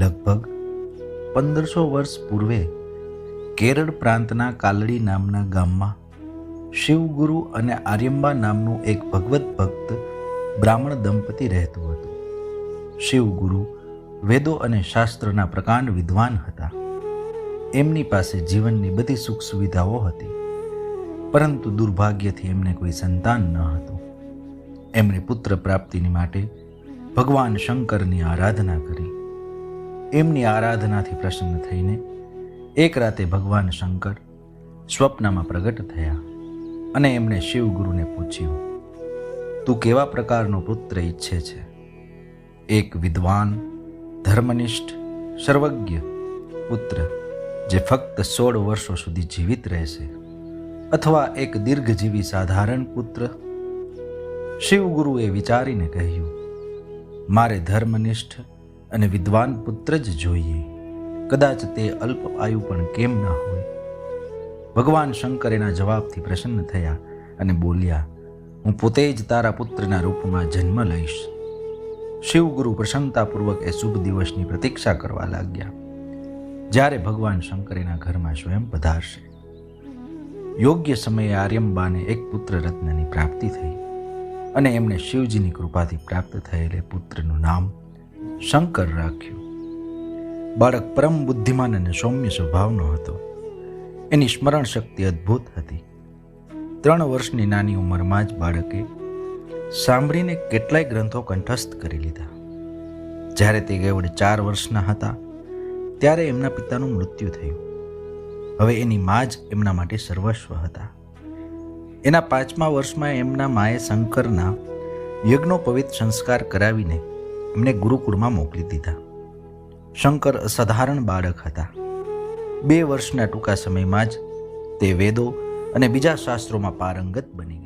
લગભગ 1500 વર્ષ પૂર્વે કેરળ પ્રાંતના કાલડી નામના ગામમાં શિવગુરુ અને આર્યમ્બા નામનું એક ભગવત ભક્ત બ્રાહ્મણ દંપતી રહેતું હતું. શિવગુરુ વેદો અને શાસ્ત્રના પ્રકાંડ વિદ્વાન હતા. એમની પાસે જીવનની બધી સુખ સુવિધાઓ હતી, પરંતુ દુર્ભાગ્યથી એમને કોઈ સંતાન ન હતું. એમણે પુત્ર પ્રાપ્તિની માટે ભગવાન શંકરની આરાધના કરી. એમની આરાધનાથી પ્રસન્ન થઈને એક રાતે ભગવાન શંકર સ્વપ્નમાં પ્રગટ થયા અને એમણે શિવગુરુને પૂછ્યું, તું કેવા પ્રકારનો પુત્ર ઈચ્છે છે? એક વિદ્વાન, ધર્મનિષ્ઠ, સર્વજ્ઞ પુત્ર જે ફક્ત 16 વર્ષો સુધી જીવિત રહેશે, અથવા એક દીર્ઘજીવી સાધારણ પુત્ર? શિવગુરુએ વિચારીને કહ્યું, મારે ધર્મનિષ્ઠ અને વિદ્વાન પુત્ર જ જોઈએ. કદાચ તે અલ્પ આયુ પણ કેમ ન હોય. ભગવાન શંકર એના જવાબથી પ્રસન્ન થયા અને બોલ્યા, હું પોતે જ તારા પુત્રના રૂપમાં જન્મ લઈશ. શિવગુરુ પ્રસન્નતાપૂર્વક એ શુભ દિવસની પ્રતીક્ષા કરવા લાગ્યા, જ્યારે ભગવાન શંકર એના ઘરમાં સ્વયં પધારશે. યોગ્ય સમયે આર્યમ્બાને એક પુત્ર રત્નની પ્રાપ્તિ થઈ અને એમણે શિવજીની કૃપાથી પ્રાપ્ત થયેલે પુત્રનું નામ શંકર રાખ્યું. બાળક પરમ બુદ્ધિમાન અને સૌમ્ય સ્વભાવનો હતો. એની સ્મરણ શક્તિ અદ્ભુત હતી. 3 વર્ષની નાની ઉંમરમાં જ બાળકે સાંભળીને કેટલાય ગ્રંથો કંઠસ્થ કરી લીધા. જ્યારે તે કેવળ 4 વર્ષના હતા ત્યારે એમના પિતાનું મૃત્યુ થયું. હવે એની મા જ એમના માટે સર્વસ્વ હતા. એના 5મા વર્ષમાં એમના માએ શંકરના યજ્ઞોપવિત સંસ્કાર કરાવીને એમને ગુરુકુળમાં મોકલી દીધા. શંકર અસાધારણ બાળક હતા. 2 વર્ષના ટૂંકા સમયમાં જ તે વેદો અને બીજા શાસ્ત્રોમાં પારંગત બની